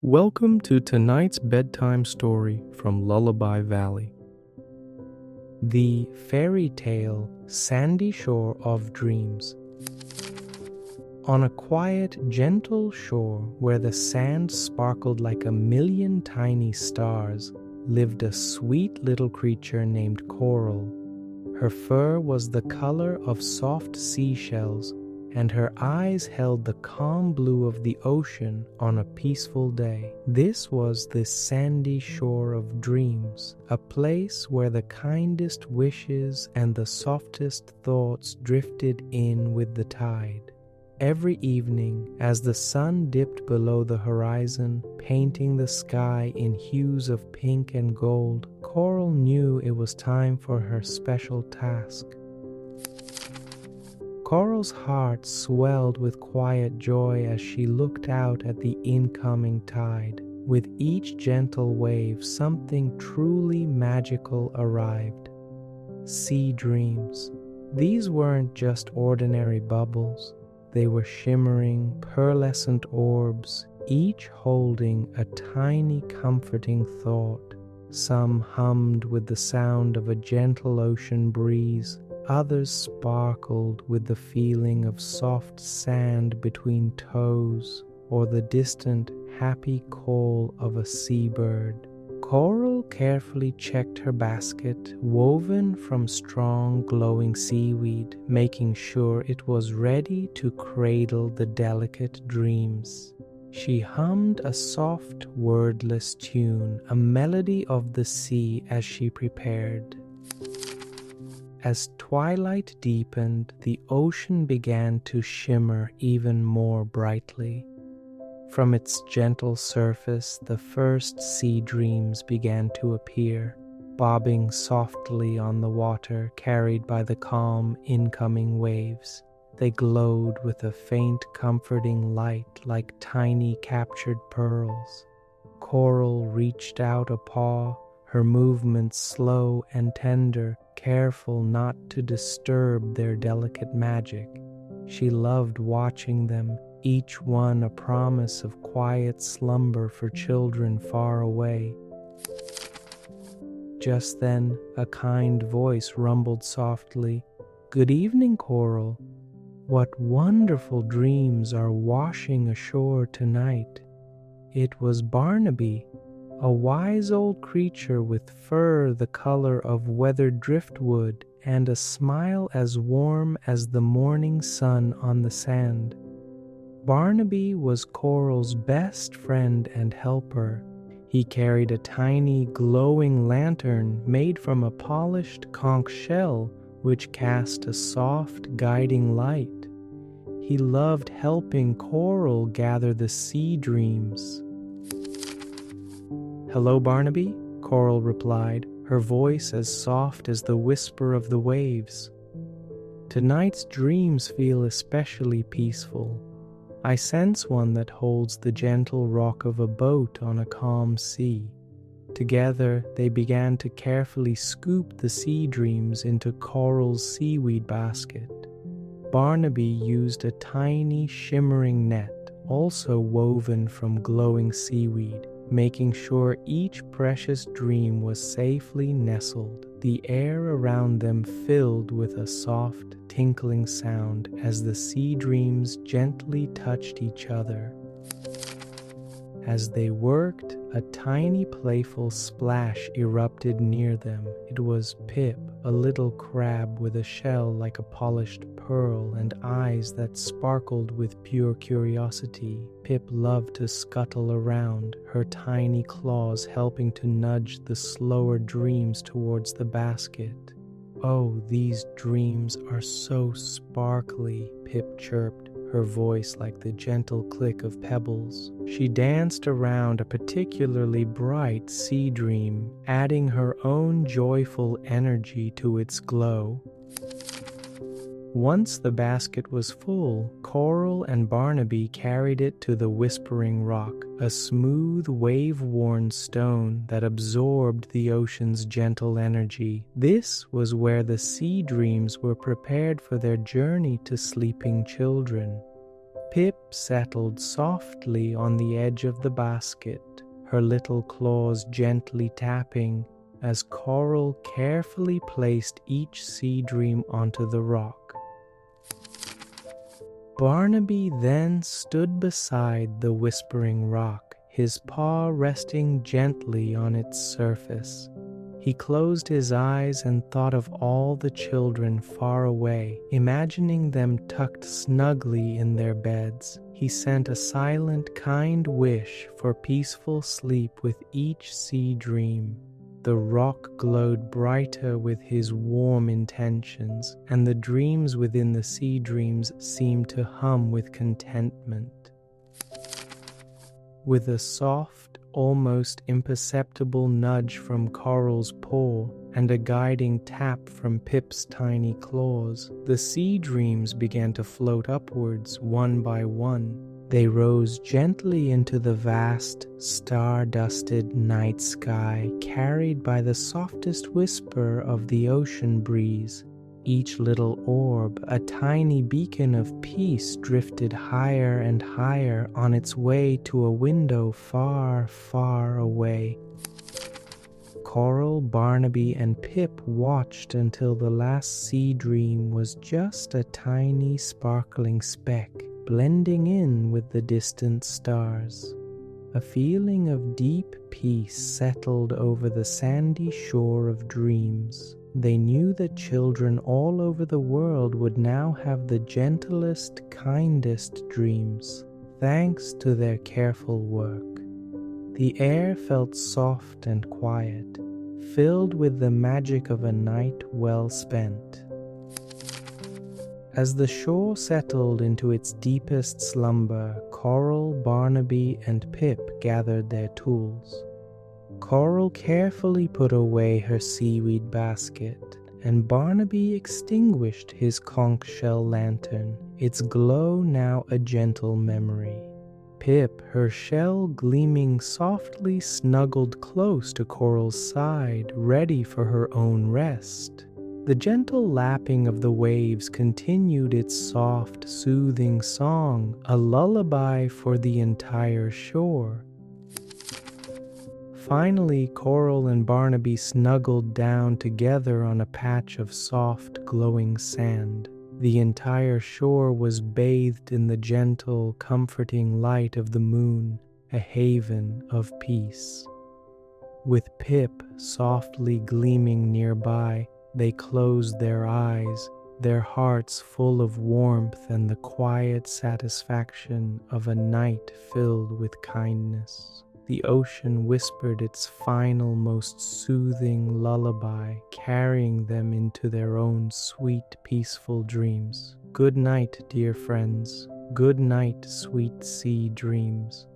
Welcome to tonight's bedtime story from Lullaby Valley. The fairy tale Sandy Shore of Dreams. On a quiet, gentle shore where the sand sparkled like a million tiny stars, lived a sweet little creature named Coral. Her fur was the color of soft seashells, and her eyes held the calm blue of the ocean on a peaceful day. This was the sandy shore of dreams, a place where the kindest wishes and the softest thoughts drifted in with the tide. Every evening, as the sun dipped below the horizon, painting the sky in hues of pink and gold, Coral knew it was time for her special task. Coral's heart swelled with quiet joy as she looked out at the incoming tide. With each gentle wave, something truly magical arrived. Sea dreams. These weren't just ordinary bubbles. They were shimmering, pearlescent orbs, each holding a tiny, comforting thought. Some hummed with the sound of a gentle ocean breeze. Others sparkled with the feeling of soft sand between toes or the distant, happy call of a seabird. Coral carefully checked her basket, woven from strong, glowing seaweed, making sure it was ready to cradle the delicate dreams. She hummed a soft, wordless tune, a melody of the sea as she prepared. As twilight deepened, the ocean began to shimmer even more brightly. From its gentle surface, the first sea dreams began to appear, bobbing softly on the water, carried by the calm, incoming waves. They glowed with a faint, comforting light like tiny captured pearls. Coral reached out a paw, her movements slow and tender, careful not to disturb their delicate magic. She loved watching them, each one a promise of quiet slumber for children far away. Just then, a kind voice rumbled softly, "Good evening, Coral. What wonderful dreams are washing ashore tonight?" It was Barnaby, a wise old creature with fur the color of weathered driftwood and a smile as warm as the morning sun on the sand. Barnaby was Coral's best friend and helper. He carried a tiny, glowing lantern made from a polished conch shell which cast a soft, guiding light. He loved helping Coral gather the sea dreams. "Hello, Barnaby," Coral replied, her voice as soft as the whisper of the waves. "Tonight's dreams feel especially peaceful. I sense one that holds the gentle rock of a boat on a calm sea." Together, they began to carefully scoop the sea dreams into Coral's seaweed basket. Barnaby used a tiny, shimmering net, also woven from glowing seaweed, making sure each precious dream was safely nestled. The air around them filled with a soft, tinkling sound as the sea dreams gently touched each other. As they worked, a tiny playful splash erupted near them. It was Pip, a little crab with a shell like a polished pearl and eyes that sparkled with pure curiosity. Pip loved to scuttle around, her tiny claws helping to nudge the slower dreams towards the basket. "Oh, these dreams are so sparkly," Pip chirped, her voice like the gentle click of pebbles. She danced around a particularly bright sea dream, adding her own joyful energy to its glow. Once the basket was full, Coral and Barnaby carried it to the Whispering Rock, a smooth, wave-worn stone that absorbed the ocean's gentle energy. This was where the sea dreams were prepared for their journey to sleeping children. Pip settled softly on the edge of the basket, her little claws gently tapping as Coral carefully placed each sea dream onto the rock. Barnaby then stood beside the whispering rock, his paw resting gently on its surface. He closed his eyes and thought of all the children far away, imagining them tucked snugly in their beds. He sent a silent, kind wish for peaceful sleep with each sea dream. The rock glowed brighter with his warm intentions, and the dreams within the sea dreams seemed to hum with contentment. With a soft, almost imperceptible nudge from Coral's paw and a guiding tap from Pip's tiny claws, the sea dreams began to float upwards one by one. They rose gently into the vast, star-dusted night sky, carried by the softest whisper of the ocean breeze. Each little orb, a tiny beacon of peace, drifted higher and higher on its way to a window far, far away. Coral, Barnaby, and Pip watched until the last sea dream was just a tiny, sparkling speck, blending in with the distant stars. A feeling of deep peace settled over the sandy shore of dreams. They knew that children all over the world would now have the gentlest, kindest dreams, thanks to their careful work. The air felt soft and quiet, filled with the magic of a night well spent. As the shore settled into its deepest slumber, Coral, Barnaby, and Pip gathered their tools. Coral carefully put away her seaweed basket, and Barnaby extinguished his conch shell lantern, its glow now a gentle memory. Pip, her shell gleaming softly, snuggled close to Coral's side, ready for her own rest. The gentle lapping of the waves continued its soft, soothing song, a lullaby for the entire shore. Finally, Coral and Barnaby snuggled down together on a patch of soft, glowing sand. The entire shore was bathed in the gentle, comforting light of the moon, a haven of peace. With Pip softly gleaming nearby, they closed their eyes, their hearts full of warmth and the quiet satisfaction of a night filled with kindness. The ocean whispered its final, most soothing lullaby, carrying them into their own sweet, peaceful dreams. Good night, dear friends. Good night, sweet sea dreams.